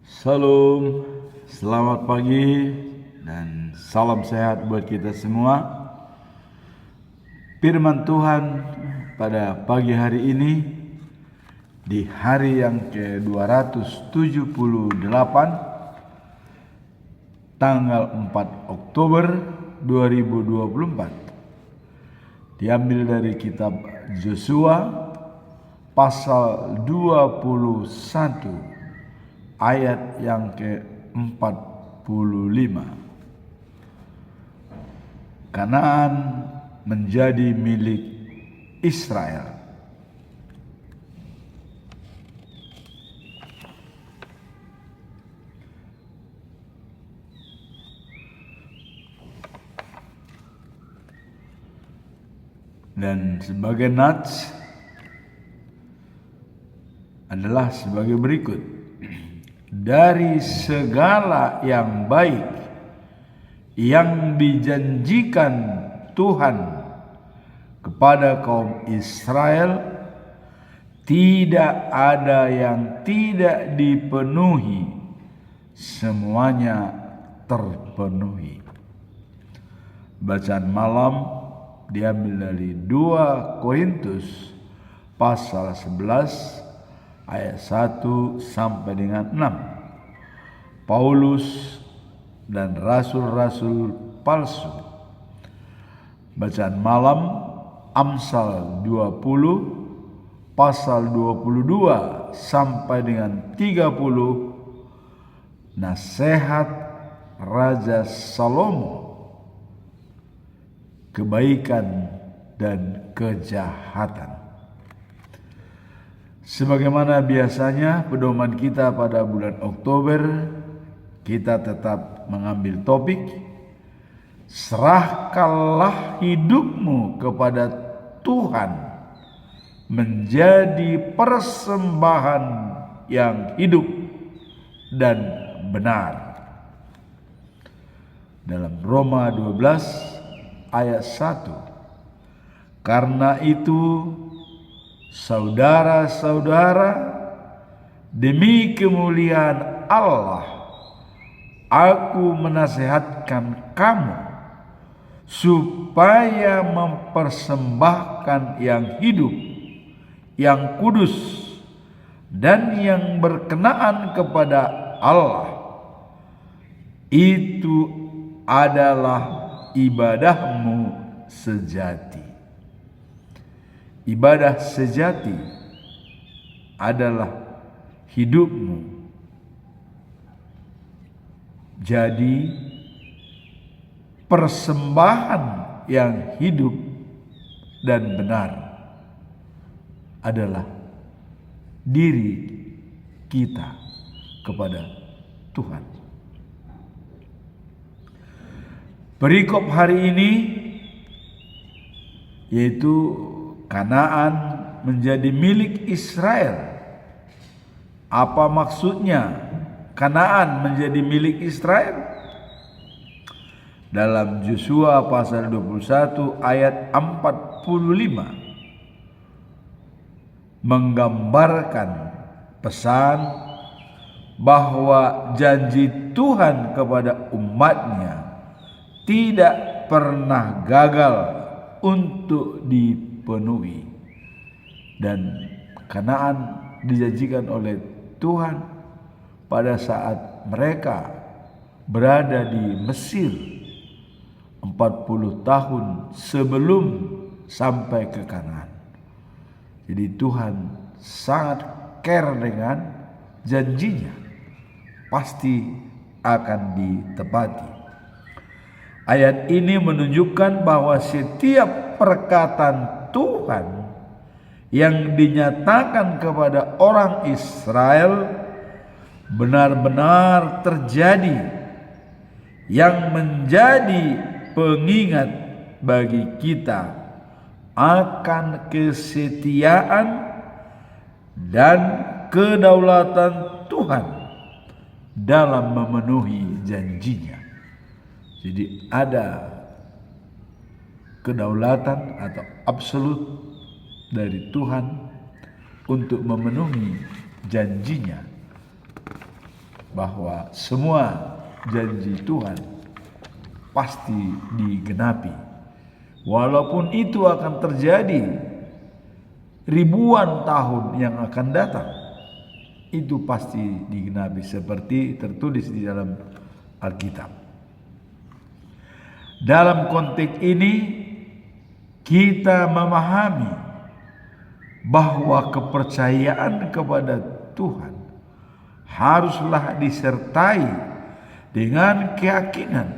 Salam, selamat pagi dan salam sehat buat kita semua. Firman Tuhan pada pagi hari ini di hari yang ke-278 tanggal 4 Oktober 2024 diambil dari kitab Yosua pasal 21 ayat yang ke-45. Kanaan menjadi milik Israel. Dan sebagai nats adalah sebagai berikut. Dari segala yang baik yang dijanjikan Tuhan kepada kaum Israel, tidak ada yang tidak dipenuhi, semuanya terpenuhi. Bacaan malam diambil dari 2 Korintus pasal 11 ayat 1 sampai dengan 6. Paulus dan rasul-rasul palsu. Bacaan malam Amsal 20 pasal 22 sampai dengan 30. Nasihat Raja Salomo, kebaikan dan kejahatan. Sebagaimana biasanya pedoman kita pada bulan Oktober, kita tetap mengambil topik serahkanlah hidupmu kepada Tuhan menjadi persembahan yang hidup dan benar. Dalam Roma 12 ayat 1. Karena itu saudara-saudara, demi kemuliaan Allah, aku menasihatkan kamu supaya mempersembahkan yang hidup, yang kudus, dan yang berkenaan kepada Allah. Itu adalah ibadahmu sejati. Ibadah sejati adalah hidupmu jadi persembahan yang hidup dan benar adalah diri kita kepada Tuhan. Perikop hari ini yaitu Kanaan menjadi milik Israel. Apa maksudnya Kanaan menjadi milik Israel? Dalam Yosua pasal 21 ayat 45 menggambarkan pesan bahwa janji Tuhan kepada umatnya tidak pernah gagal untuk dipenuhi, dan Kanaan dijanjikan oleh Tuhan pada saat mereka berada di Mesir 40 tahun sebelum sampai ke Kanaan. Jadi Tuhan sangat care dengan janjinya, pasti akan ditepati. Ayat ini menunjukkan bahwa setiap perkataan Tuhan yang dinyatakan kepada orang Israel benar-benar terjadi, yang menjadi pengingat bagi kita akan kesetiaan dan kedaulatan Tuhan dalam memenuhi janjinya. Jadi ada kedaulatan atau absolut dari Tuhan untuk memenuhi janjinya bahwa semua janji Tuhan pasti digenapi. Walaupun itu akan terjadi ribuan tahun yang akan datang, itu pasti digenapi seperti tertulis di dalam Alkitab. Dalam konteks ini kita memahami bahwa kepercayaan kepada Tuhan haruslah disertai dengan keyakinan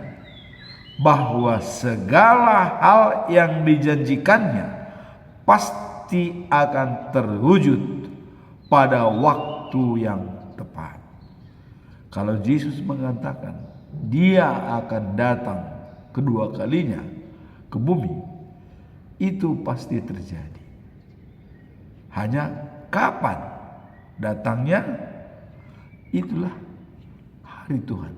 bahwa segala hal yang dijanjikannya pasti akan terwujud pada waktu yang tepat. Kalau Yesus mengatakan Dia akan datang kedua kalinya ke bumi, itu pasti terjadi. Hanya kapan datangnya, itulah hari Tuhan.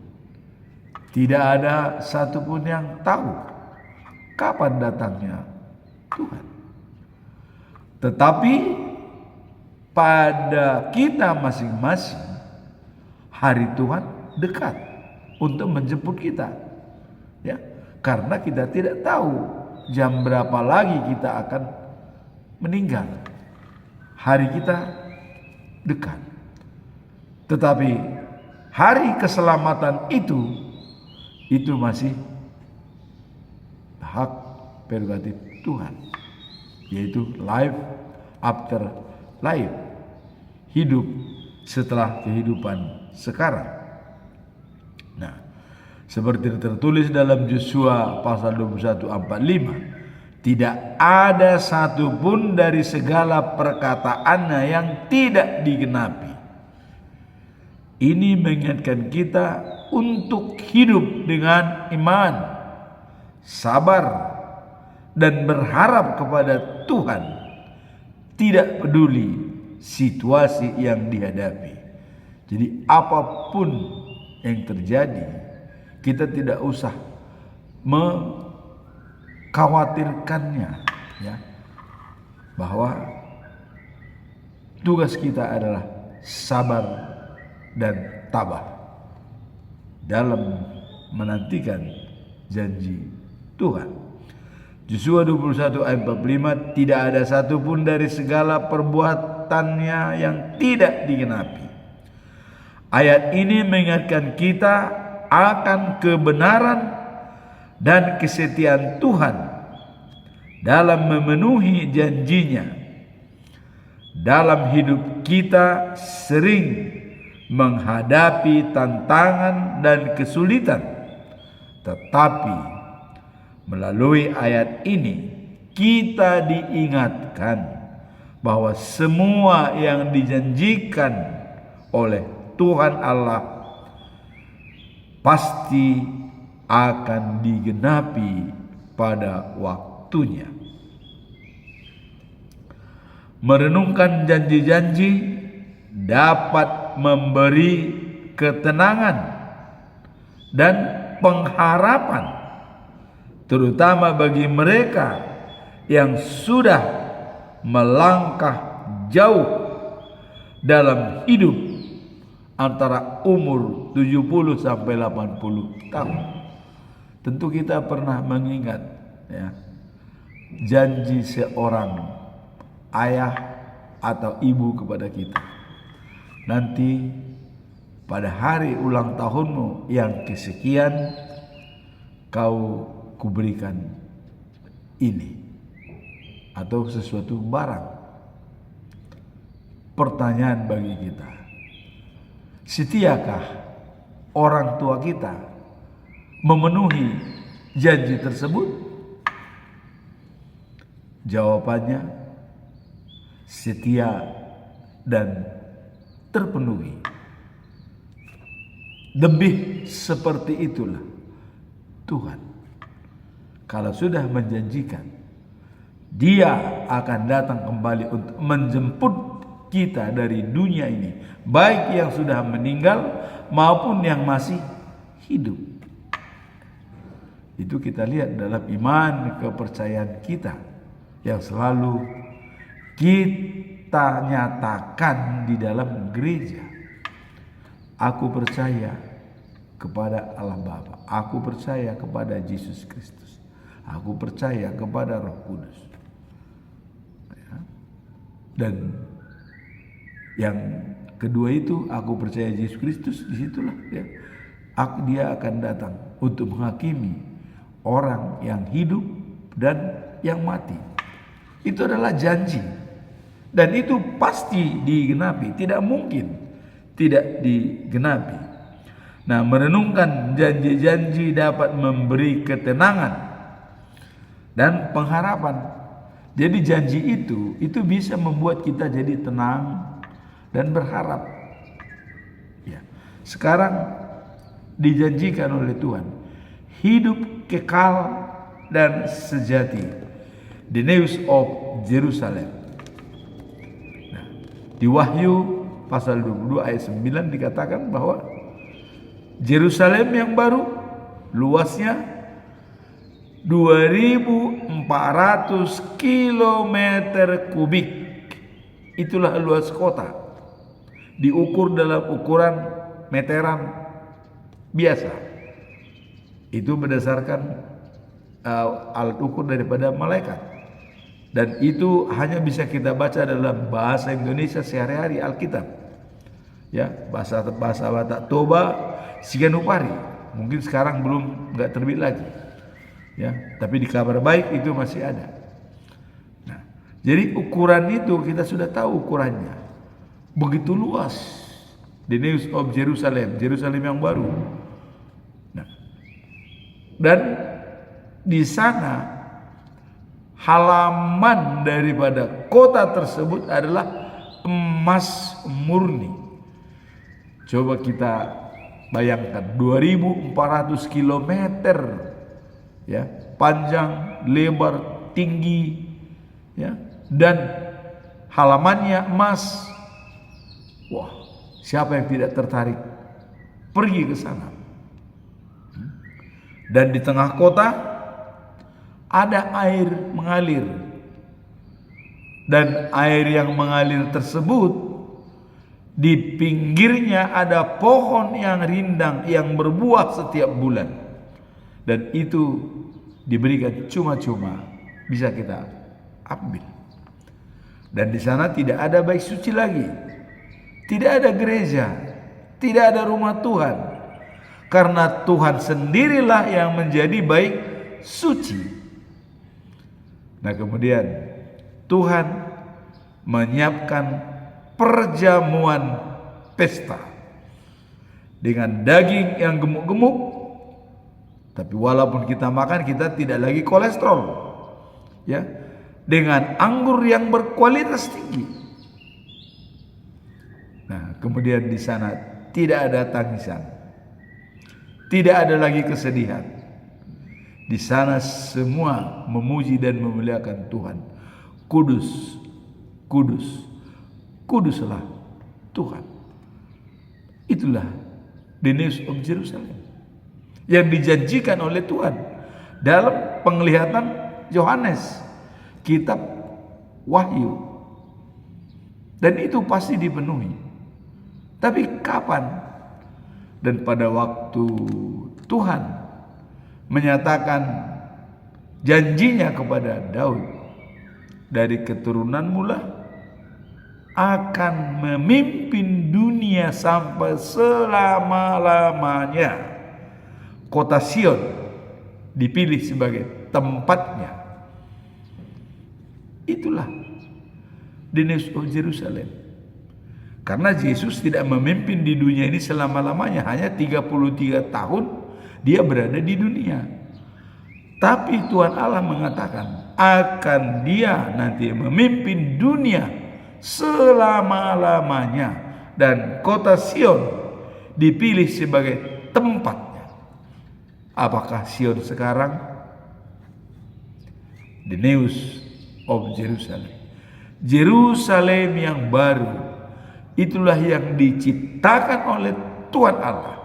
Tidak ada satupun yang tahu kapan datangnya Tuhan. Tetapi pada kita masing-masing, hari Tuhan dekat untuk menjemput kita. Ya, karena kita tidak tahu jam berapa lagi kita akan meninggal. Hari kita dekat. Tetapi hari keselamatan itu masih hak prerogatif Tuhan, yaitu life after life, hidup setelah kehidupan sekarang. Nah, seperti tertulis dalam Yosua pasal 21:45, tidak ada satupun dari segala perkataannya yang tidak digenapi. Ini mengingatkan kita untuk hidup dengan iman, sabar, dan berharap kepada Tuhan, tidak peduli situasi yang dihadapi. Jadi apapun yang terjadi, kita tidak usah mengkhawatirkannya, ya, bahwa tugas kita adalah sabar dan tabah dalam menantikan janji Tuhan. Yosua 21 ayat 45, tidak ada satupun dari segala perbuatannya yang tidak digenapi. Ayat ini mengingatkan kita akan kebenaran dan kesetiaan Tuhan dalam memenuhi janjinya. Dalam hidup kita sering menghadapi tantangan dan kesulitan, tetapi melalui ayat ini kita diingatkan bahwa semua yang dijanjikan oleh Tuhan Allah pasti akan digenapi pada waktunya. Merenungkan janji-janji dapat memberi ketenangan dan pengharapan, terutama bagi mereka yang sudah melangkah jauh dalam hidup antara umur 70 sampai 80 tahun. Tentu kita pernah mengingat, ya, janji seorang ayah atau ibu kepada kita. Nanti pada hari ulang tahunmu yang kesekian, kau kuberikan ini atau sesuatu barang. Pertanyaan bagi kita, setiakah orang tua kita memenuhi janji tersebut? Jawabannya setia dan terpenuhi. Lebih seperti itulah Tuhan. Kalau sudah menjanjikan, Dia akan datang kembali untuk menjemput kita dari dunia ini, baik yang sudah meninggal maupun yang masih hidup. Itu kita lihat dalam iman kepercayaan kita yang selalu kita nyatakan di dalam gereja. Aku percaya kepada Allah Bapa. Aku percaya kepada Yesus Kristus. Aku percaya kepada Roh Kudus. Ya. Dan yang kedua itu, aku percaya Yesus Kristus, disitulah ya, dia akan datang untuk menghakimi orang yang hidup dan yang mati. Itu adalah janji, dan itu pasti digenapi, tidak mungkin tidak digenapi. Nah, merenungkan janji-janji dapat memberi ketenangan dan pengharapan. Jadi janji itu bisa membuat kita jadi tenang dan berharap. Ya. Sekarang dijanjikan oleh Tuhan hidup kekal dan sejati, the news of Jerusalem. Nah, di Wahyu pasal 22 ayat 9 dikatakan bahwa Yerusalem yang baru luasnya 2.400 kilometer kubik. Itulah luas kota. Diukur dalam ukuran meteran biasa. Itu berdasarkan alat ukur daripada malaikat. Dan itu hanya bisa kita baca dalam bahasa Indonesia sehari-hari, Alkitab. Ya, bahasa Batak Toba, Siganupari. Mungkin sekarang nggak terbit lagi. Ya, tapi di Kabar Baik itu masih ada. Nah, jadi ukuran itu kita sudah tahu ukurannya. Begitu luas. The news of Jerusalem, Jerusalem yang baru. Nah, dan di sana halaman daripada kota tersebut adalah emas murni. Coba kita bayangkan 2.400 kilometer, ya, panjang, lebar, tinggi, ya, dan halamannya emas. Wah, siapa yang tidak tertarik pergi ke sana? Dan di tengah kota ada air mengalir, dan air yang mengalir tersebut di pinggirnya ada pohon yang rindang yang berbuah setiap bulan, dan itu diberikan cuma-cuma, bisa kita ambil. Dan di sana tidak ada bait suci lagi, tidak ada gereja, tidak ada rumah Tuhan, karena Tuhan sendirilah yang menjadi bait suci. Nah, kemudian Tuhan menyiapkan perjamuan pesta dengan daging yang gemuk-gemuk. Tapi walaupun kita makan, kita tidak lagi kolesterol, ya, dengan anggur yang berkualitas tinggi. Nah, kemudian di sana tidak ada tangisan, tidak ada lagi kesedihan. Di sana semua memuji dan memuliakan Tuhan. Kudus, kudus, kuduslah Tuhan. Itulah the news of Jerusalem yang dijanjikan oleh Tuhan dalam penglihatan Yohanes, kitab Wahyu. Dan itu pasti dipenuhi. Tapi kapan? Dan pada waktu Tuhan menyatakan janjinya kepada Daud, dari keturunanmu lah akan memimpin dunia sampai selama-lamanya. Kota Sion dipilih sebagai tempatnya. Itulah the news of Jerusalem. Karena Yesus tidak memimpin di dunia ini selama-lamanya, hanya 33 tahun dia berada di dunia. Tapi Tuhan Allah mengatakan akan dia nanti memimpin dunia selama-lamanya, dan kota Sion dipilih sebagai tempatnya. Apakah Sion sekarang? The news of Jerusalem. Jerusalem yang baru, itulah yang diciptakan oleh Tuhan Allah.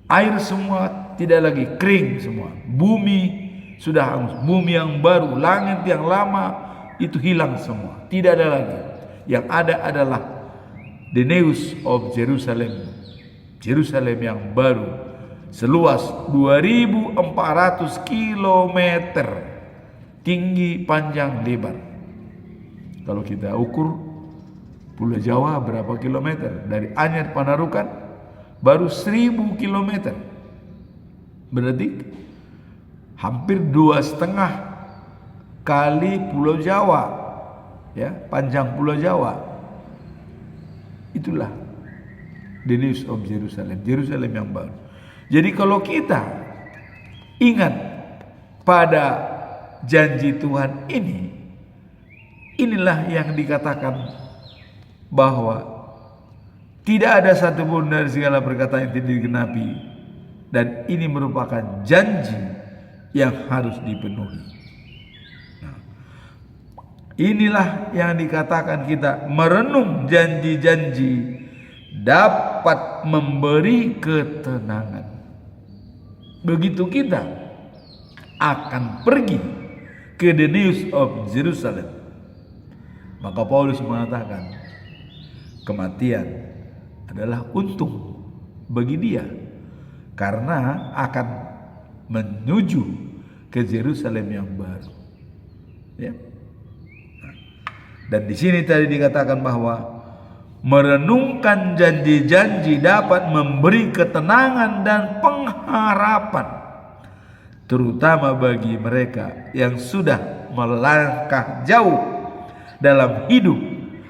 Air semua tidak lagi kering semua. Bumi sudah hangus. Bumi yang baru, langit yang lama itu hilang semua. Tidak ada lagi. Yang ada adalah the news of Jerusalem Yerusalem yang baru seluas 2.400 kilometer tinggi, panjang, lebar. Kalau kita ukur Pulau Jawa berapa kilometer? Dari Anyer Panarukan baru 1.000 kilometer. Berarti hampir 2,5 kali Pulau Jawa, ya, panjang Pulau Jawa. Itulah the news of Jerusalem, Jerusalem yang baru. Jadi kalau kita ingat pada janji Tuhan ini, inilah yang dikatakan bahwa tidak ada satupun dari segala perkataan yang tidak digenapi, dan ini merupakan janji yang harus dipenuhi. Nah, inilah yang dikatakan kita merenung janji-janji dapat memberi ketenangan. Begitu kita akan pergi ke the news of Jerusalem, maka Paulus mengatakan kematian adalah untung bagi dia, karena akan menuju ke Yerusalem yang baru. Ya. Dan di sini tadi dikatakan bahwa merenungkan janji-janji dapat memberi ketenangan dan pengharapan, terutama bagi mereka yang sudah melangkah jauh dalam hidup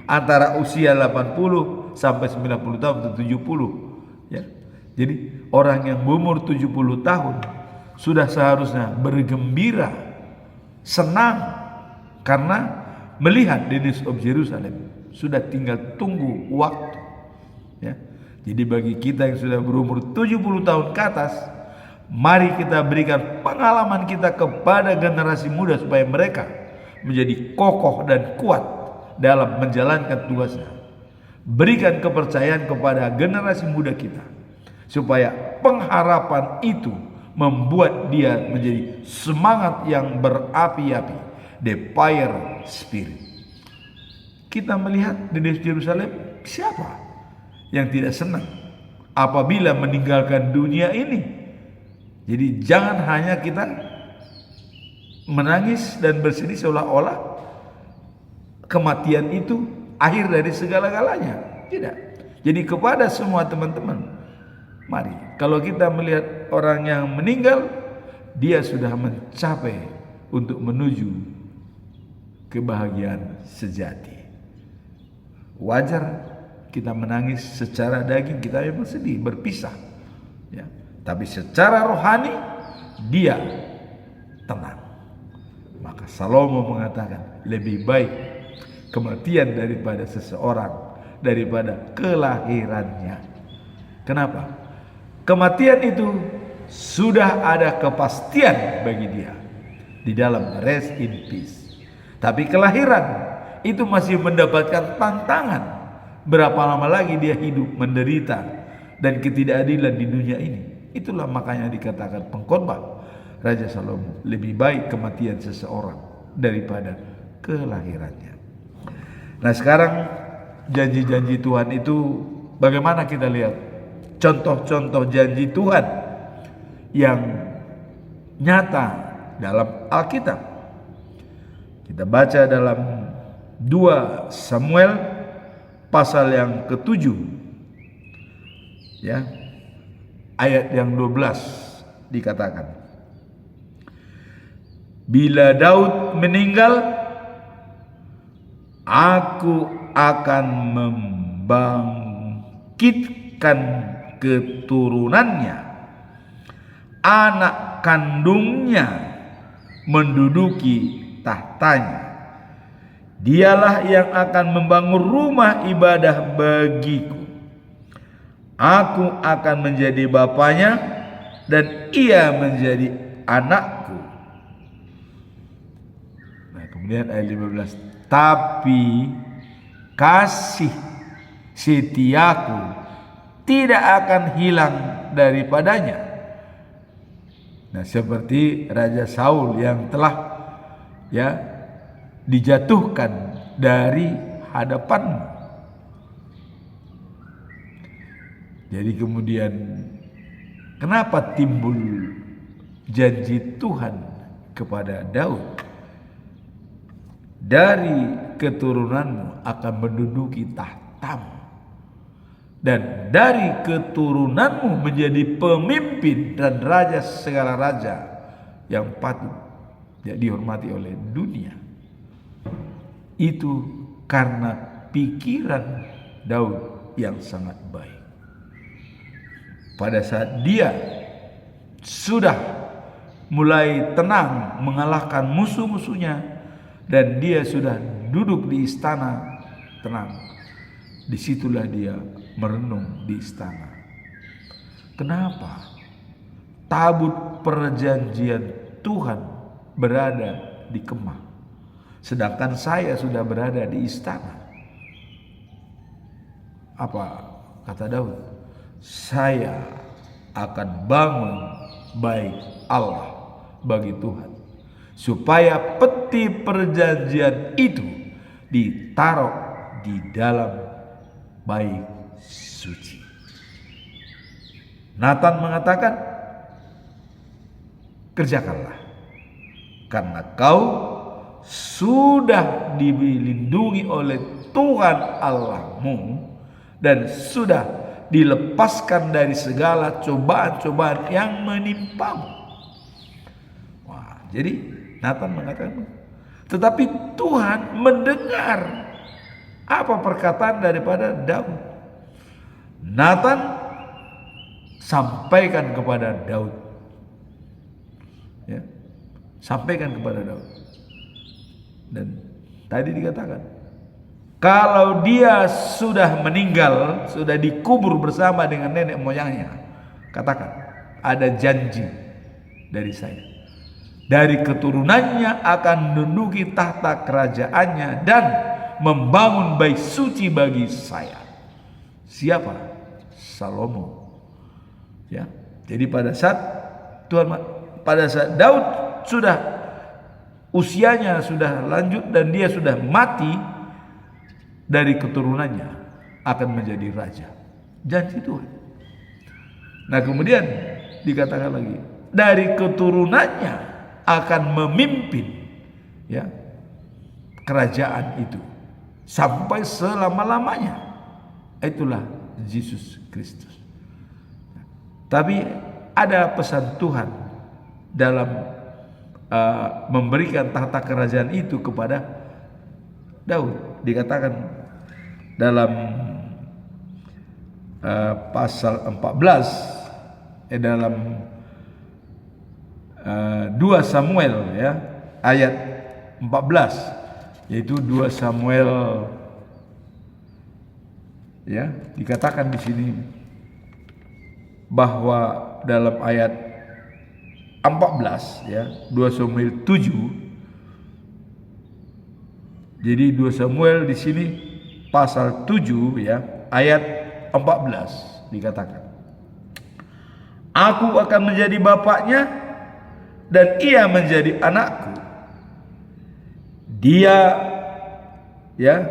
antara usia 80 sampai 90 tahun atau 70, ya. Jadi orang yang berumur 70 tahun sudah seharusnya bergembira, senang, karena melihat the news of Jerusalem. Sudah tinggal tunggu waktu, ya. Jadi bagi kita yang sudah berumur 70 tahun ke atas, mari kita berikan pengalaman kita kepada generasi muda supaya mereka menjadi kokoh dan kuat dalam menjalankan tugasnya. Berikan kepercayaan kepada generasi muda kita supaya pengharapan itu membuat dia menjadi semangat yang berapi-api, the fire spirit. Kita melihat di Yerusalem, siapa yang tidak senang apabila meninggalkan dunia ini? Jadi jangan hanya kita menangis dan bersedih seolah-olah kematian itu akhir dari segala-galanya. Tidak. Jadi kepada semua teman-teman, mari, kalau kita melihat orang yang meninggal, dia sudah mencapai untuk menuju kebahagiaan sejati. Wajar kita menangis secara daging, kita memang sedih, berpisah, ya. Tapi secara rohani dia tenang. Maka Salomo mengatakan lebih baik kematian daripada seseorang daripada kelahirannya. Kenapa? Kematian itu sudah ada kepastian bagi dia di dalam rest in peace. Tapi kelahiran itu masih mendapatkan tantangan. Berapa lama lagi dia hidup menderita dan ketidakadilan di dunia ini. Itulah makanya dikatakan pengkhotbah Raja Salomo, lebih baik kematian seseorang daripada kelahirannya. Nah, sekarang janji-janji Tuhan itu bagaimana kita lihat? Contoh-contoh janji Tuhan yang nyata dalam Alkitab. Kita baca dalam 2 Samuel pasal yang ke-7, ya, ayat yang 12 dikatakan, bila Daud meninggal, aku akan membangkitkan keturunannya, anak kandungnya menduduki tahtanya. Dialah yang akan membangun rumah ibadah bagiku. Aku akan menjadi bapanya dan ia menjadi anakku. Nah, kemudian ayat 15, tapi kasih setiaku tidak akan hilang daripadanya. Nah, seperti Raja Saul yang telah, ya, dijatuhkan dari hadapanmu. Jadi kemudian kenapa timbul janji Tuhan kepada Daud? Dari keturunanmu akan menduduki tahtamu, dan dari keturunanmu menjadi pemimpin dan raja segala raja yang patut dihormati oleh dunia. Itu karena pikiran Daud yang sangat baik. Pada saat dia sudah mulai tenang mengalahkan musuh-musuhnya, dan dia sudah duduk di istana tenang, disitulah dia merenung di istana. Kenapa? Tabut perjanjian Tuhan berada di kemah, sedangkan saya sudah berada di istana. Apa kata Daud? Saya akan bangun bait Allah bagi Tuhan, supaya peti perjanjian itu ditaruh di dalam bait suci. Nathan mengatakan, kerjakanlah, karena kau sudah dilindungi oleh Tuhan Allahmu dan sudah dilepaskan dari segala cobaan-cobaan yang menimpamu. Wah, jadi Nathan mengatakan, tetapi Tuhan mendengar apa perkataan daripada Daud. Nathan sampaikan kepada Daud, ya, sampaikan kepada Daud. Dan tadi dikatakan, kalau dia sudah meninggal, sudah dikubur bersama dengan nenek moyangnya, katakan, ada janji dari saya, dari keturunannya akan menduduki tahta kerajaannya dan membangun bait suci bagi saya. Siapa? Salomo. Ya. Jadi pada saat Daud sudah usianya sudah lanjut dan dia sudah mati, dari keturunannya akan menjadi raja. Janji Tuhan. Nah, kemudian dikatakan lagi, dari keturunannya akan memimpin, ya, kerajaan itu sampai selama-lamanya. Itulah Yesus Kristus. Tapi ada pesan Tuhan dalam memberikan tahta kerajaan itu kepada Daud. Dikatakan dalam pasal 14 dalam 2 Samuel, ya, ayat 14, yaitu 2 Samuel, ya, dikatakan di sini bahwa dalam ayat 14, ya, 2 Samuel 7. Jadi 2 Samuel di sini pasal 7, ya, ayat 14 dikatakan, aku akan menjadi bapaknya dan ia menjadi anakku. Dia, ya,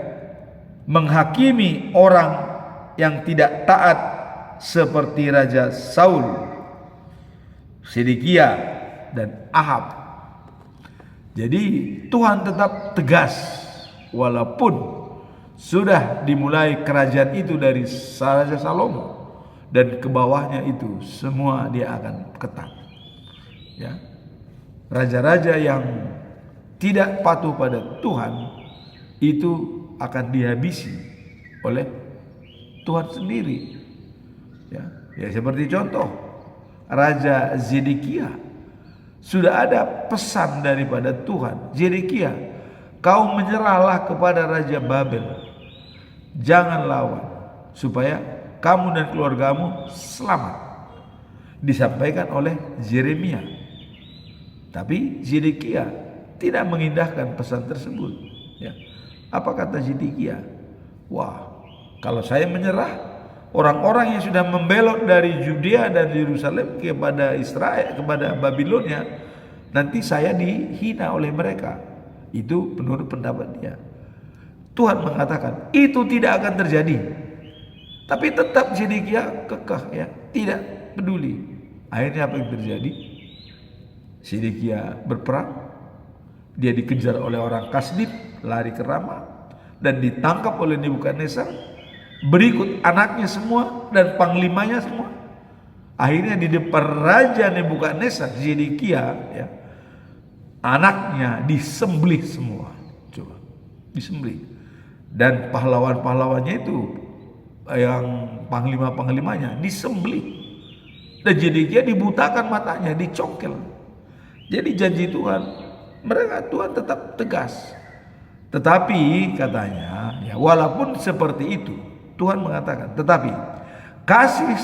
menghakimi orang yang tidak taat seperti Raja Saul, Sedekia dan Ahab. Jadi Tuhan tetap tegas walaupun sudah dimulai kerajaan itu dari Raja Salomo dan ke bawahnya itu semua dia akan ketat. Ya. Raja-raja yang tidak patuh pada Tuhan itu akan dihabisi oleh Tuhan sendiri. Ya, ya, seperti contoh Raja Zedekia, sudah ada pesan daripada Tuhan, Zedekia, kau menyerahlah kepada Raja Babel, jangan lawan, supaya kamu dan keluargamu selamat. Disampaikan oleh Yeremia. Tapi Zedekia tidak mengindahkan pesan tersebut. Ya. Apa kata Zedekia? Wah, kalau saya menyerah, orang-orang yang sudah membelot dari Yudea dan Yerusalem kepada Israel, kepada Babilonia, nanti saya dihina oleh mereka. Itu menurut pendapat dia. Tuhan mengatakan itu tidak akan terjadi. Tapi tetap Zedekia kekeh, ya, tidak peduli. Akhirnya apa yang terjadi? Zedekia berperang, dia dikejar oleh orang Kasdim, lari ke Rama, dan ditangkap oleh Nebukadnezar. Berikut anaknya semua dan panglimanya semua. Akhirnya di depan Raja Nebukadnezar, Zedekia, ya, anaknya disembelih semua. Coba, disembelih. Dan pahlawan-pahlawannya itu, yang panglima-panglimanya, disembelih. Dan Zedekia dibutakan matanya, dicongkel. Jadi janji Tuhan, Tuhan tetap tegas. Tetapi katanya, ya, walaupun seperti itu, Tuhan mengatakan, tetapi kasih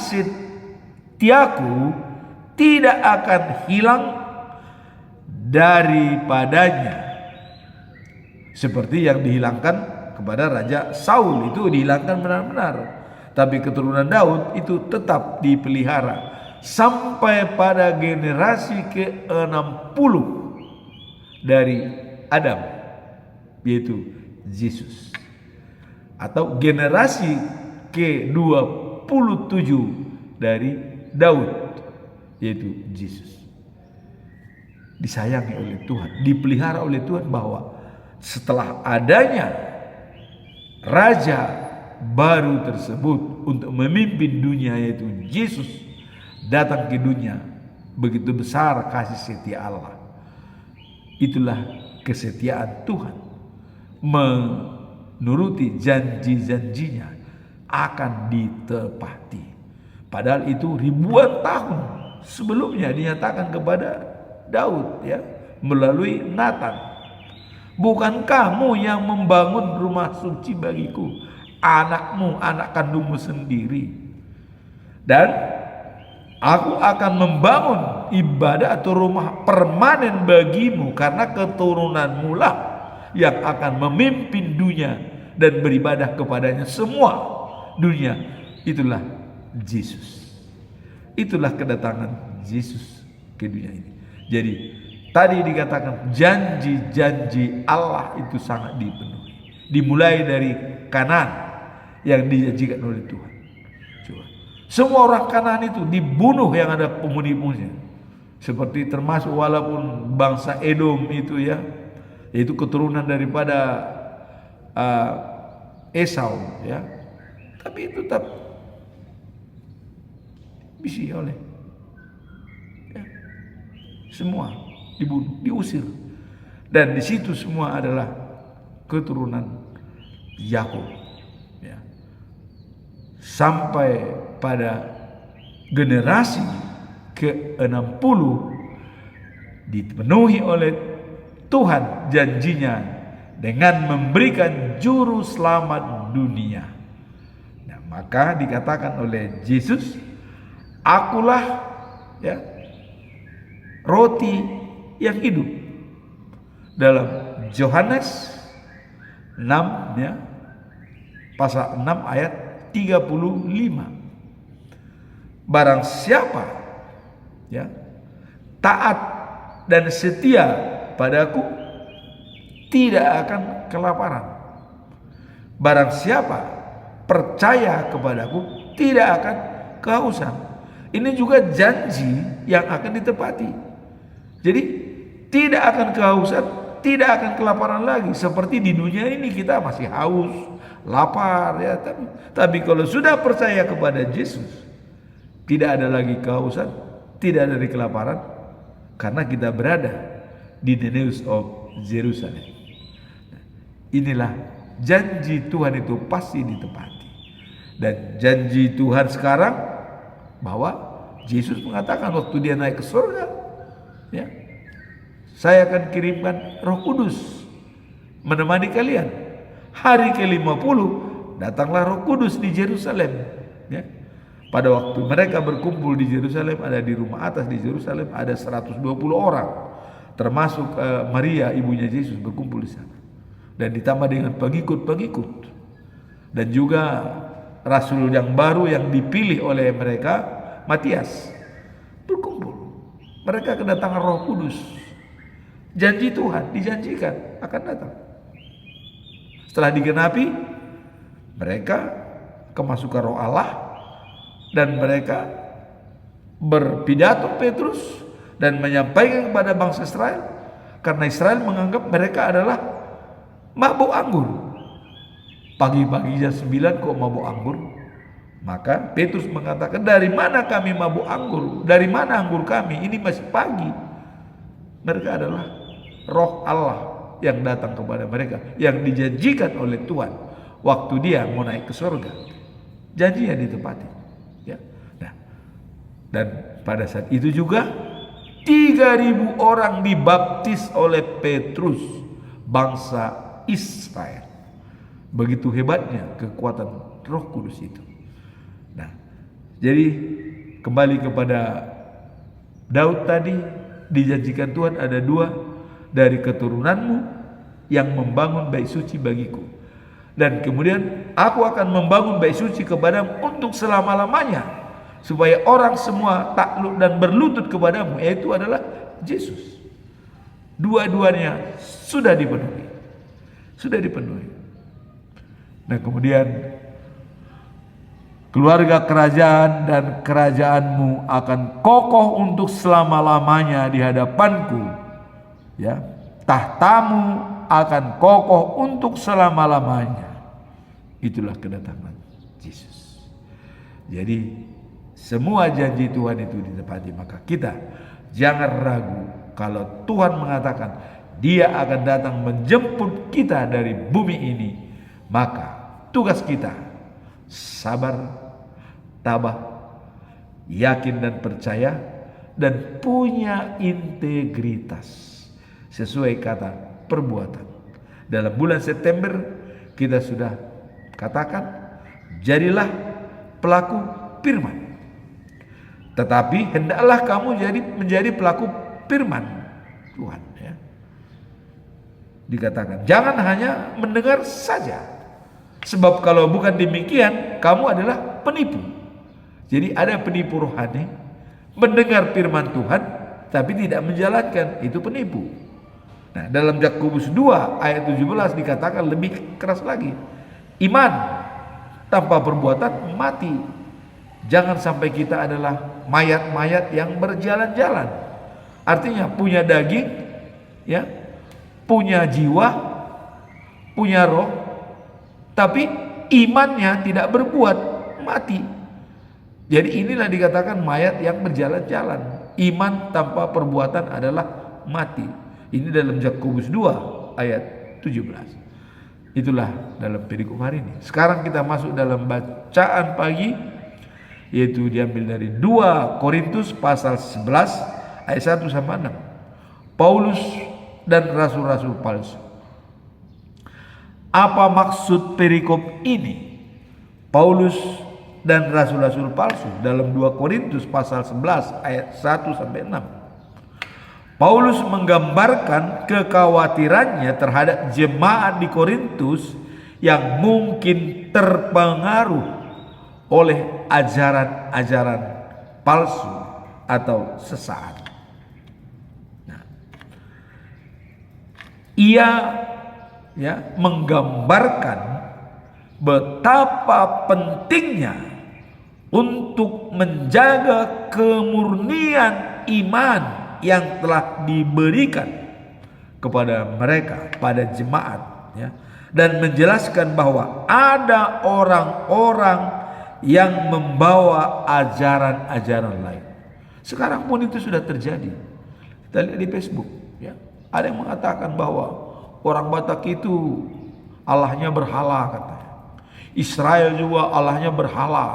setiaku tidak akan hilang daripadanya, seperti yang dihilangkan kepada Raja Saul, itu dihilangkan benar-benar. Tapi keturunan Daud itu tetap dipelihara sampai pada generasi ke-60 dari Adam, yaitu Yesus, atau generasi ke-27 dari Daud, yaitu Yesus. Disayangi oleh Tuhan, dipelihara oleh Tuhan, bahwa setelah adanya Raja baru tersebut untuk memimpin dunia, yaitu Yesus, datang ke dunia. Begitu besar kasih setia Allah. Itulah kesetiaan Tuhan, menuruti janji-janjinya akan ditepati. Padahal itu ribuan tahun sebelumnya dinyatakan kepada Daud, ya, melalui Nathan. Bukan kamu yang membangun rumah suci bagiku, anakmu, anak kandungmu sendiri. Dan aku akan membangun ibadah atau rumah permanen bagimu, karena keturunanmu lah yang akan memimpin dunia dan beribadah kepadanya semua dunia. Itulah Yesus. Itulah kedatangan Yesus ke dunia ini. Jadi tadi dikatakan janji-janji Allah itu sangat dipenuhi. Dimulai dari Kanaan yang dijanjikan oleh Tuhan. Coba. Semua orang Kanaan itu dibunuh yang ada penghuni-penghuninya. Seperti termasuk walaupun bangsa Edom itu, ya, yaitu keturunan daripada Esau, ya, tapi itu tetap bisi oleh, ya, semua dibunuh, diusir, dan di situ semua adalah keturunan Yakub, ya, sampai pada generasi ke-60 dipenuhi oleh Tuhan janjinya dengan memberikan juru selamat dunia. Nah, maka dikatakan oleh Yesus, akulah, ya, roti yang hidup, dalam Yohanes 6, ya, pasal 6 ayat 35. Barang siapa, ya, taat dan setia padaku tidak akan kelaparan. Barang siapa percaya kepadaku tidak akan kehausan. Ini juga janji yang akan ditepati. Jadi tidak akan kehausan, tidak akan kelaparan lagi. Seperti di dunia ini kita masih haus, lapar, ya, tapi kalau sudah percaya kepada Yesus, tidak ada lagi kehausan, tidak ada lagi kelaparan, karena kita berada di the news of Jerusalem. Inilah janji Tuhan, itu pasti ditepati. Dan janji Tuhan sekarang, bahwa Yesus mengatakan waktu dia naik ke surga, ya, saya akan kirimkan Roh Kudus menemani kalian. Hari ke-50 datanglah Roh Kudus di Yerusalem, ya. Pada waktu mereka berkumpul di Yerusalem, ada di rumah atas di Yerusalem, ada 120 orang, termasuk Maria ibunya Yesus berkumpul di sana, dan ditambah dengan pengikut-pengikut, dan juga rasul yang baru yang dipilih oleh mereka, Matias, berkumpul. Mereka kedatangan Roh Kudus. Janji Tuhan dijanjikan akan datang. Setelah digenapi, mereka kemasukan Roh Allah, dan mereka berpidato Petrus dan menyampaikan kepada bangsa Israel, karena Israel menganggap mereka adalah mabuk anggur. Pagi-pagi jam 9 kok mabuk anggur? Maka Petrus mengatakan, dari mana kami mabuk anggur? Dari mana anggur kami? Ini masih pagi. Mereka adalah Roh Allah yang datang kepada mereka, yang dijanjikan oleh Tuhan waktu dia mau naik ke surga. Janjinya ditepati, ya. Nah, dan pada saat itu juga 3.000 orang dibaptis oleh Petrus, bangsa Israel. Begitu hebatnya kekuatan Roh Kudus itu. Nah, jadi kembali kepada Daud tadi, dijanjikan Tuhan ada 2 dari keturunanmu yang membangun bait suci bagiku, dan kemudian aku akan membangun bait suci kepadamu untuk selama-lamanya, supaya orang semua takluk dan berlutut kepadamu, yaitu adalah Yesus. Dua-duanya sudah dipenuhi. Nah, kemudian keluarga kerajaan dan kerajaanmu akan kokoh untuk selama-lamanya di hadapanku. Ya, tahtamu akan kokoh untuk selama-lamanya. Itulah kedatangan Yesus. Jadi semua janji Tuhan itu ditepati. Maka kita jangan ragu kalau Tuhan mengatakan Dia akan datang menjemput kita dari bumi ini. Maka tugas kita sabar, tabah, yakin dan percaya, dan punya integritas sesuai kata perbuatan. Dalam bulan September kita sudah katakan, jadilah pelaku firman. Tetapi hendaklah kamu menjadi pelaku firman Tuhan, ya. Dikatakan jangan hanya mendengar saja, sebab kalau bukan demikian kamu adalah penipu. Jadi ada penipu rohani, mendengar firman Tuhan tapi tidak menjalankan, itu penipu. Nah, dalam Yakobus 2 ayat 17 dikatakan lebih keras lagi. Iman tanpa perbuatan mati. Jangan sampai kita adalah mayat-mayat yang berjalan-jalan. Artinya punya daging, ya, punya jiwa, punya roh, tapi imannya tidak berbuat, mati. Jadi inilah dikatakan mayat yang berjalan-jalan. Iman tanpa perbuatan adalah mati. Ini dalam Yakobus 2 ayat 17. Itulah dalam perikop hari ini. Sekarang kita masuk dalam bacaan pagi, yaitu diambil dari 2 Korintus pasal 11 ayat 1 sampai 6. Paulus dan rasul-rasul palsu. Apa maksud perikop ini? Paulus dan rasul-rasul palsu dalam 2 Korintus pasal 11 ayat 1 sampai 6. Paulus menggambarkan kekhawatirannya terhadap jemaat di Korintus yang mungkin terpengaruh oleh ajaran-ajaran palsu atau sesat. Nah, ia menggambarkan betapa pentingnya untuk menjaga kemurnian iman yang telah diberikan kepada mereka, pada jemaat, ya, dan menjelaskan bahwa ada orang-orang yang membawa ajaran-ajaran lain. Sekarang pun itu sudah terjadi. Kita lihat di Facebook, ya, ada yang mengatakan bahwa orang Batak itu Allahnya berhala, katanya. Israel juga Allahnya berhala,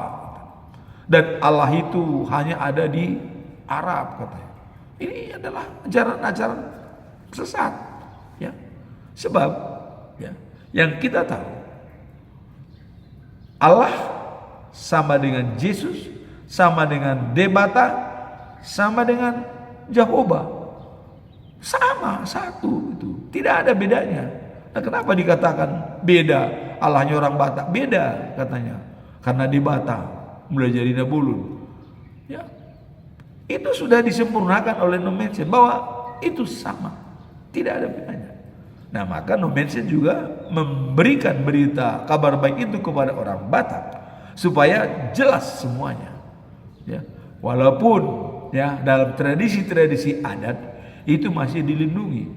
dan Allah itu hanya ada di Arab, katanya. Ini adalah ajaran-ajaran sesat, ya. Sebab, ya, yang kita tahu Allah sama dengan Yesus, sama dengan Debata, sama dengan Jehovah, sama, satu itu, tidak ada bedanya. Nah, kenapa dikatakan beda? Allahnya orang Batak beda katanya, karena di Batak mulai jadi Nabulun, ya. Itu sudah disempurnakan oleh No Mention bahwa itu sama, tidak ada bedanya. Nah, maka No Mention juga memberikan berita kabar baik itu kepada orang Batak, supaya jelas semuanya. Ya, walaupun ya dalam tradisi-tradisi adat itu masih dilindungi,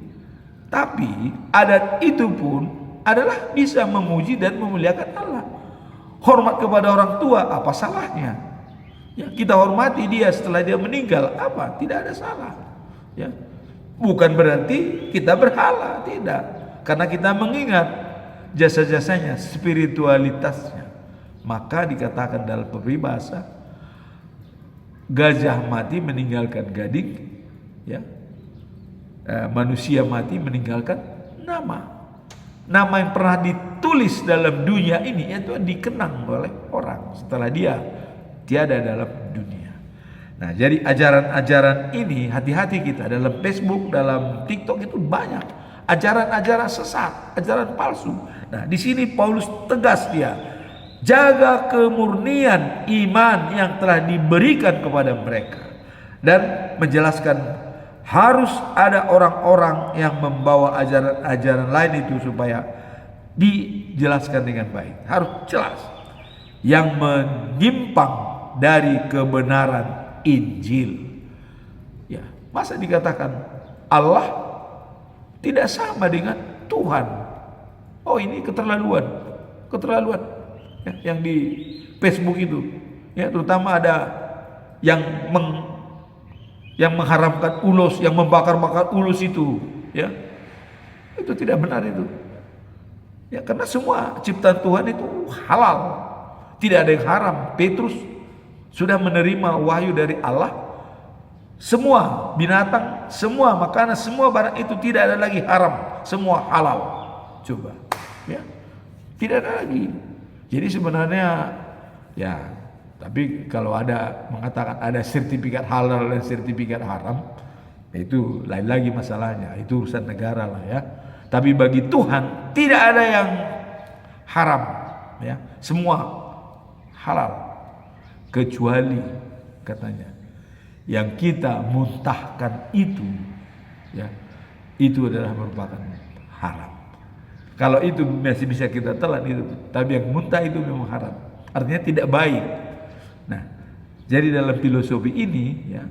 tapi adat itu pun adalah bisa memuji dan memuliakan Allah. Hormat kepada orang tua, apa salahnya? Ya, kita hormati dia setelah dia meninggal, apa? Tidak ada salah. Ya, bukan berarti kita berhala, tidak. Karena kita mengingat jasa-jasanya, spiritualitasnya. Maka dikatakan dalam peribahasa, gajah mati meninggalkan gading, ya, manusia mati meninggalkan nama. Nama yang pernah ditulis dalam dunia ini itu dikenang oleh orang setelah dia tiada dalam dunia. Nah, jadi ajaran-ajaran ini hati-hati kita dalam Facebook, dalam TikTok itu banyak ajaran-ajaran sesat, ajaran palsu. Nah, di sini Paulus tegas dia, jaga kemurnian iman yang telah diberikan kepada mereka, dan menjelaskan harus ada orang-orang yang membawa ajaran-ajaran lain itu supaya dijelaskan dengan baik. Harus jelas. Yang menyimpang dari kebenaran Injil. Ya, masa dikatakan Allah tidak sama dengan Tuhan? Oh, ini keterlaluan. Keterlaluan. Ya, yang di Facebook itu. Ya, terutama ada yang mengharamkan ulos, yang membakar-bakar ulos itu, ya, itu tidak benar itu. Ya, karena semua ciptaan Tuhan itu halal, tidak ada yang haram. Petrus sudah menerima wahyu dari Allah, semua binatang, semua makanan, semua barang itu tidak ada lagi haram, semua halal. Coba, ya, tidak ada lagi. Jadi sebenarnya, ya. Tapi kalau ada mengatakan ada sertifikat halal dan sertifikat haram, itu lain lagi masalahnya. Itu urusan negara lah, ya. Tapi bagi Tuhan tidak ada yang haram, ya. Semua halal, kecuali katanya yang kita muntahkan itu, ya, itu adalah merupakan haram. Kalau itu masih bisa kita telan itu, tapi yang muntah itu memang haram. Artinya tidak baik. Nah, jadi dalam filosofi ini, ya,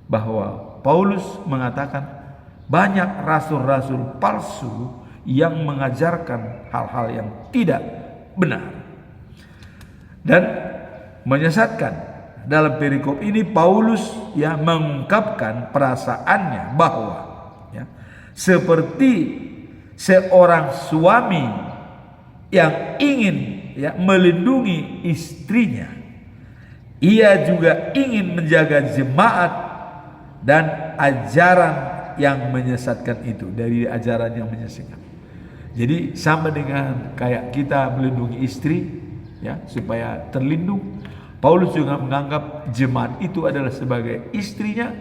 bahwa Paulus mengatakan banyak rasul-rasul palsu yang mengajarkan hal-hal yang tidak benar dan menyesatkan. Dalam perikop ini Paulus, ya, mengungkapkan perasaannya bahwa, ya, seperti seorang suami yang ingin, ya, melindungi istrinya, ia juga ingin menjaga jemaat dan ajaran yang menyesatkan itu, dari ajaran yang menyesatkan. Jadi sama dengan kayak kita melindungi istri, ya, supaya terlindung. Paulus juga menganggap jemaat itu adalah sebagai istrinya,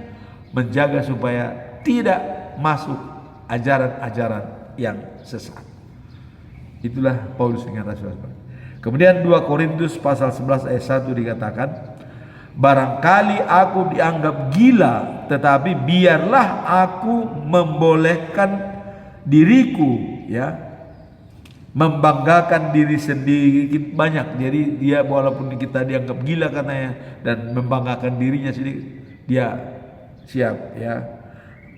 menjaga supaya tidak masuk ajaran-ajaran yang sesat. Itulah Paulus dengan rasul-rasul. Kemudian 2 Korintus pasal 11 ayat 1 dikatakan, barangkali aku dianggap gila, tetapi biarlah aku membolehkan diriku, ya, membanggakan diri sendiri banyak. Jadi dia walaupun kita dianggap gila katanya dan membanggakan dirinya sendiri, dia siap, ya.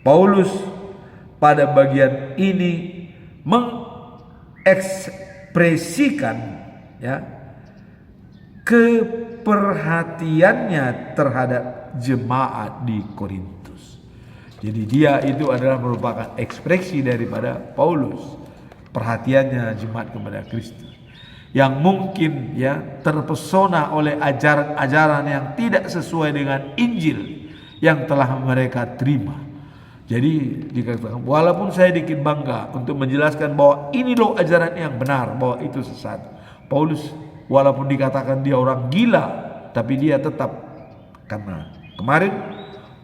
Paulus pada bagian ini mengekspresikan, ya, keperhatiannya terhadap jemaat di Korintus. Jadi dia itu adalah merupakan ekspresi daripada Paulus, perhatiannya jemaat kepada Kristus, yang mungkin, ya, terpesona oleh ajaran-ajaran yang tidak sesuai dengan Injil yang telah mereka terima. Jadi dikatakan, walaupun saya dikit bangga untuk menjelaskan bahwa ini loh ajaran yang benar, bahwa itu sesat. Paulus walaupun dikatakan dia orang gila, tapi dia tetap, karena kemarin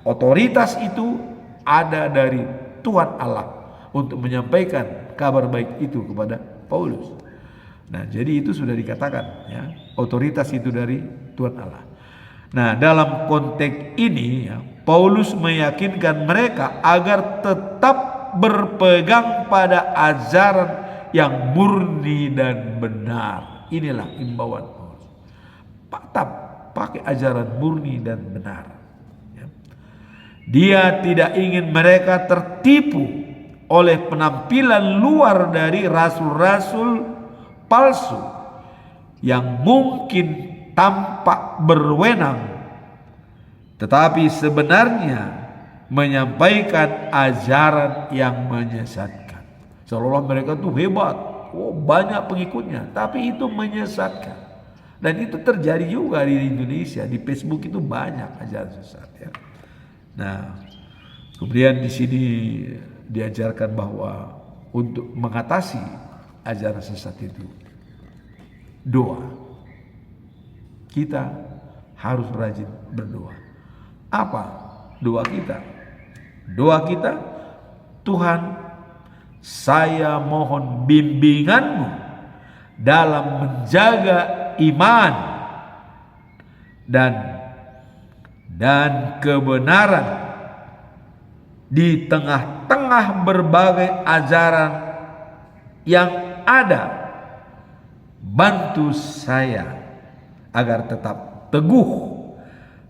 otoritas itu ada dari Tuhan Allah untuk menyampaikan kabar baik itu kepada Paulus. Nah, jadi itu sudah dikatakan, ya, otoritas itu dari Tuhan Allah. Nah, dalam konteks ini, ya, Paulus meyakinkan mereka agar tetap berpegang pada ajaran yang murni dan benar. Inilah imbauan Paulus. tetap pakai ajaran murni dan benar. Ya. Dia tidak ingin mereka tertipu oleh penampilan luar dari rasul-rasul palsu yang mungkin tampak berwenang, tetapi sebenarnya menyampaikan ajaran yang menyesatkan. Seolah-olah mereka tuh hebat, banyak pengikutnya, tapi itu menyesatkan. Dan itu terjadi juga di Indonesia, di Facebook itu banyak ajaran sesat ya. Nah, kemudian di sini diajarkan bahwa untuk mengatasi ajaran sesat itu doa. Kita harus rajin berdoa. Apa doa kita? Doa kita, Tuhan, saya mohon bimbinganmu dalam menjaga iman dan kebenaran di tengah-tengah berbagai ajaran yang ada. Bantu saya agar tetap teguh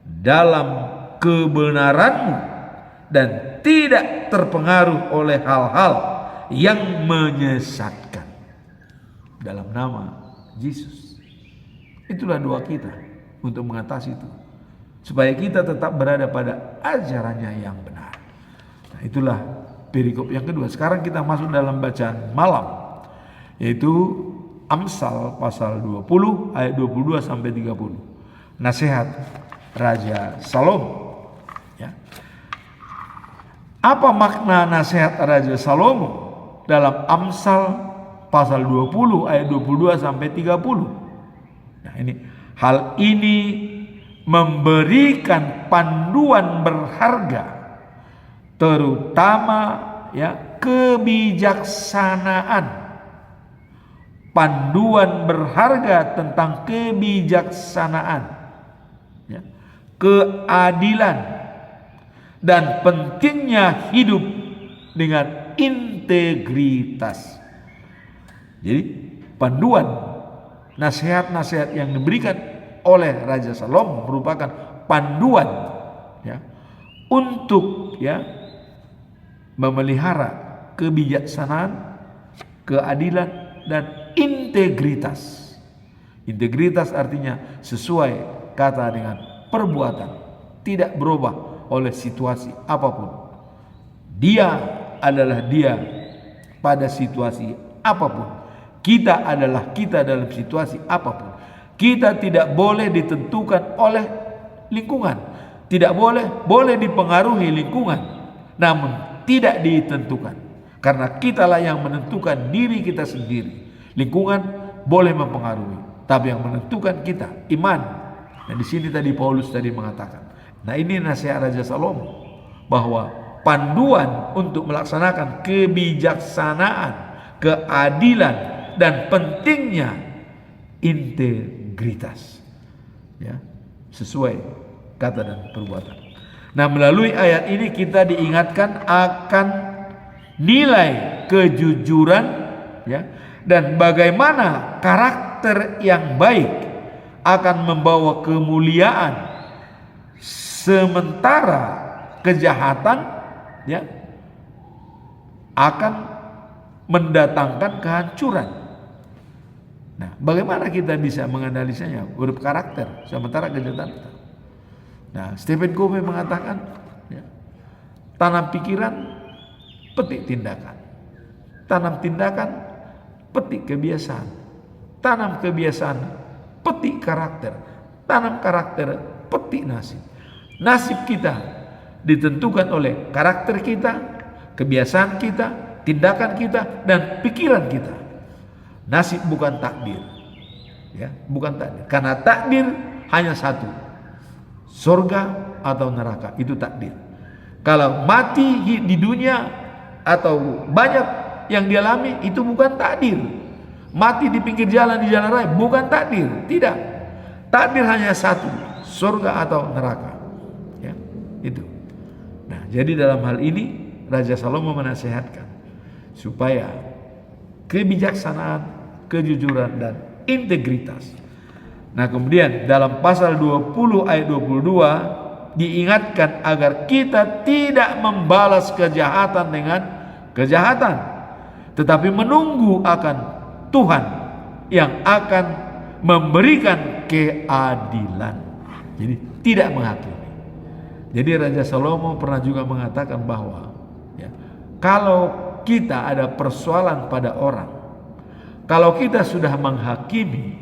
dalam kebenaranmu dan tidak terpengaruh oleh hal-hal yang menyesatkan. Dalam nama Yesus. Itulah doa kita untuk mengatasi itu, supaya kita tetap berada pada ajarannya yang benar. Nah, itulah perikop yang kedua. Sekarang kita masuk dalam bacaan malam, yaitu Amsal pasal 20 ayat 22 sampai 30. Nasihat Raja Salomo. Ya. Apa makna nasihat Raja Salomo dalam Amsal pasal 20 ayat 22 sampai 30? Nah, hal ini memberikan panduan berharga, terutama ya kebijaksanaan. Panduan berharga tentang kebijaksanaan, ya, keadilan, dan pentingnya hidup dengan integritas. Jadi panduan nasihat-nasihat yang diberikan oleh Raja Salomo merupakan panduan ya untuk ya memelihara kebijaksanaan, keadilan, dan integritas. Integritas artinya sesuai kata dengan perbuatan, tidak berubah oleh situasi apapun. Dia adalah dia pada situasi apapun. Kita adalah kita dalam situasi apapun. Kita tidak boleh ditentukan oleh lingkungan. Tidak boleh dipengaruhi lingkungan, namun tidak ditentukan. Karena kitalah yang menentukan diri kita sendiri. Lingkungan boleh mempengaruhi, tapi yang menentukan kita, iman. Nah, di sini tadi Paulus tadi mengatakan. Nah, ini nasihat Raja Salomo bahwa panduan untuk melaksanakan kebijaksanaan, keadilan, dan pentingnya integritas. Ya, sesuai kata dan perbuatan. Nah, melalui ayat ini kita diingatkan akan nilai kejujuran ya, dan bagaimana karakter yang baik akan membawa kemuliaan, sementara kejahatan ya akan mendatangkan kehancuran. Nah, bagaimana kita bisa menganalisanya? Berkarakter sementara kejahatan. Nah, Stephen Covey mengatakan ya, tanam pikiran, petik tindakan. Tanam tindakan, petik kebiasaan. Tanam kebiasaan, petik karakter. Tanam karakter, petik nasib. Nasib kita ditentukan oleh karakter kita, kebiasaan kita, tindakan kita, dan pikiran kita. Nasib bukan takdir, ya, bukan takdir. Karena takdir hanya satu, surga atau neraka, itu takdir. Kalau mati di dunia atau banyak yang dialami, itu bukan takdir. Mati di pinggir jalan, di jalan raya, bukan takdir. Tidak. Takdir hanya satu, surga atau neraka. Ya, itu. Nah, jadi dalam hal ini Raja Salomo menasihatkan supaya kebijaksanaan, kejujuran, dan integritas Nah kemudian dalam pasal 20 ayat 22 diingatkan agar kita tidak membalas kejahatan dengan kejahatan, tetapi menunggu akan Tuhan yang akan memberikan keadilan. Jadi tidak menghakimi. Jadi Raja Salomo pernah juga mengatakan bahwa ya, kalau kita ada persoalan pada orang, kalau kita sudah menghakimi,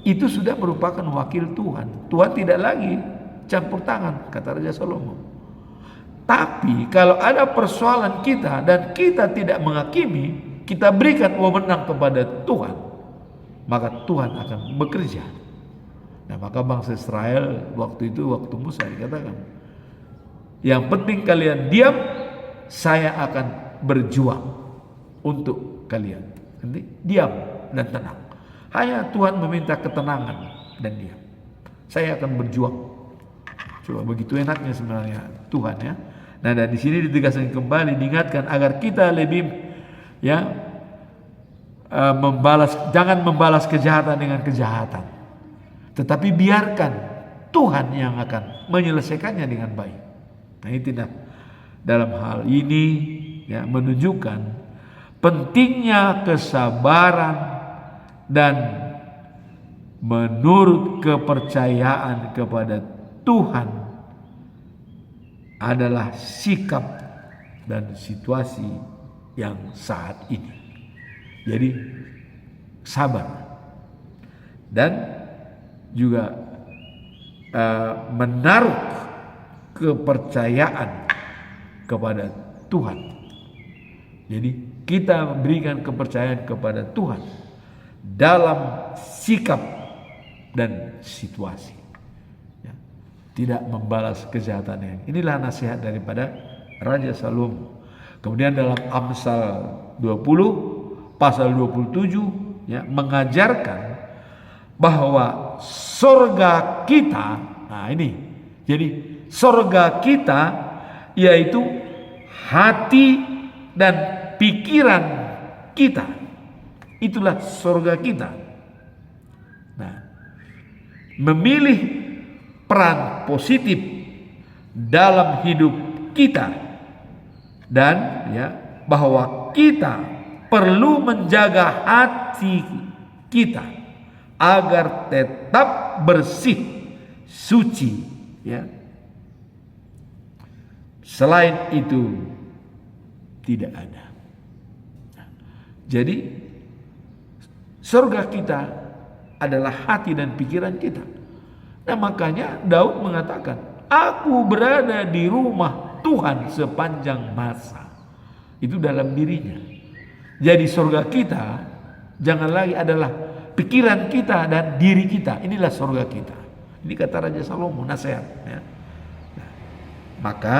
itu sudah merupakan wakil Tuhan. Tuhan tidak lagi campur tangan, kata Raja Salomo. Tapi kalau ada persoalan kita dan kita tidak menghakimi, kita berikan wewenang kepada Tuhan, maka Tuhan akan bekerja. Nah maka bangsa Israel waktu itu, waktu Musa dikatakan, yang penting kalian diam, saya akan berjuang untuk kalian. Nanti diam dan tenang. Hanya Tuhan meminta ketenangan dan diam. Saya akan berjuang. Coba begitu enaknya sebenarnya Tuhan ya. Nah dan di sini ditegaskan kembali, diingatkan agar kita lebih ya jangan membalas kejahatan dengan kejahatan, tetapi biarkan Tuhan yang akan menyelesaikannya dengan baik. Nah ini tidak, dalam hal ini ya menunjukkan pentingnya kesabaran dan menurut kepercayaan kepada Tuhan adalah sikap dan situasi yang saat ini. Jadi sabar dan juga menaruh kepercayaan kepada Tuhan. Jadi kita berikan kepercayaan kepada Tuhan dalam sikap dan situasi ya, tidak membalas kejahatan yang. Inilah nasihat daripada Raja Salomo. Kemudian dalam Amsal 20 pasal 27 ya, mengajarkan bahwa surga kita, nah ini, jadi surga kita yaitu hati dan pikiran kita. Itulah surga kita. Nah, memilih peran positif dalam hidup kita dan ya bahwa kita perlu menjaga hati kita agar tetap bersih, suci ya. Selain itu tidak ada. Nah, jadi surga kita adalah hati dan pikiran kita. Nah makanya Daud mengatakan, aku berada di rumah Tuhan sepanjang masa. Itu dalam dirinya. Jadi surga kita jangan lagi adalah pikiran kita dan diri kita. Inilah surga kita. Ini kata Raja Salomo, nasihat ya. Nah, maka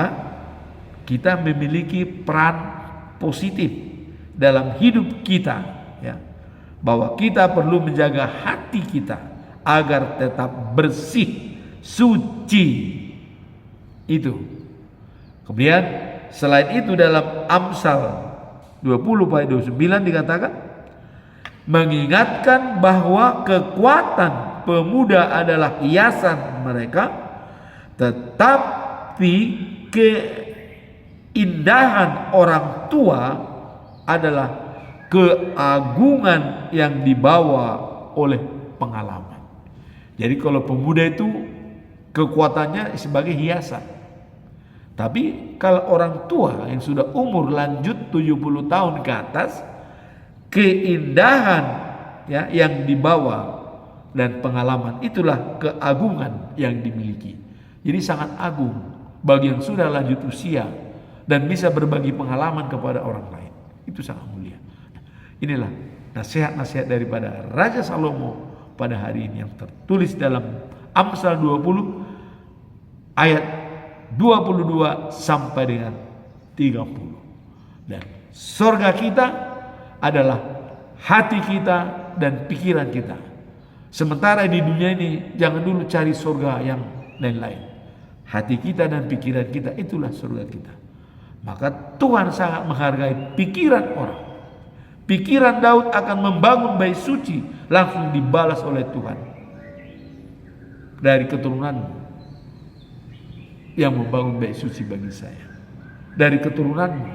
kita memiliki peran positif dalam hidup kita ya, bahwa kita perlu menjaga hati kita agar tetap bersih, suci. Itu. Kemudian selain itu dalam Amsal 20 ayat 29 dikatakan, mengingatkan bahwa kekuatan pemuda adalah hiasan mereka, tetapi keindahan orang tua adalah keagungan yang dibawa oleh pengalaman. Jadi kalau pemuda itu kekuatannya sebagai hiasan. Tapi kalau orang tua yang sudah umur lanjut 70 tahun ke atas, keindahan ya yang dibawa dan pengalaman itulah keagungan yang dimiliki. Jadi sangat agung bagi yang sudah lanjut usia dan bisa berbagi pengalaman kepada orang lain. Itu sangat mulia. Inilah nasihat-nasihat daripada Raja Salomo pada hari ini yang tertulis dalam Amsal 20 ayat 22 sampai dengan 30. Dan surga kita adalah hati kita dan pikiran kita. Sementara di dunia ini jangan dulu cari surga yang lain-lain. Hati kita dan pikiran kita itulah surga kita. Maka Tuhan sangat menghargai pikiran orang. Pikiran Daud akan membangun bait suci langsung dibalas oleh Tuhan. dari keturunanmu yang membangun bait suci bagi saya. Dari keturunanmu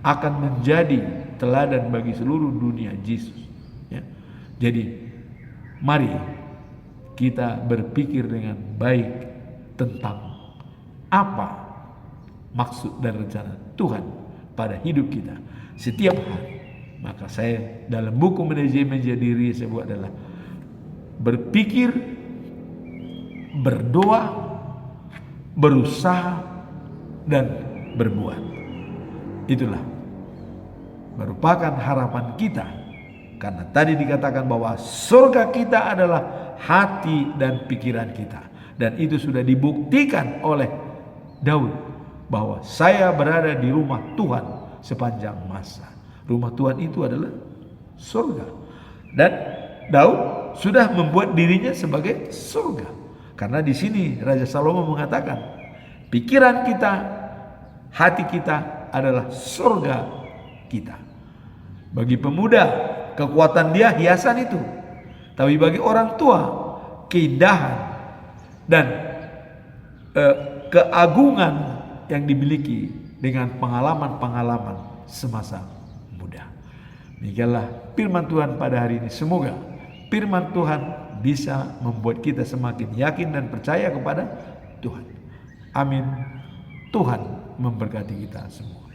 akan menjadi teladan bagi seluruh dunia Yesus. Ya. Jadi mari kita berpikir dengan baik tentang apa maksud dan rencana Tuhan pada hidup kita setiap hari. Maka saya dalam buku manajemen diri saya buat adalah berpikir, berdoa, berusaha, dan berbuat. Itulah merupakan harapan kita, karena tadi dikatakan bahwa surga kita adalah hati dan pikiran kita, dan itu sudah dibuktikan oleh Daud bahwa saya berada di rumah Tuhan sepanjang masa. Rumah Tuhan itu adalah surga, dan Daud sudah membuat dirinya sebagai surga, karena di sini Raja Salomo mengatakan pikiran kita, hati kita adalah surga kita. Bagi pemuda kekuatan dia hiasan itu, tapi bagi orang tua keindahan dan keagungan yang dimiliki dengan pengalaman-pengalaman semasa muda. Demikianlah firman Tuhan pada hari ini. Semoga firman Tuhan bisa membuat kita semakin yakin dan percaya kepada Tuhan. Amin. Tuhan memberkati kita semua.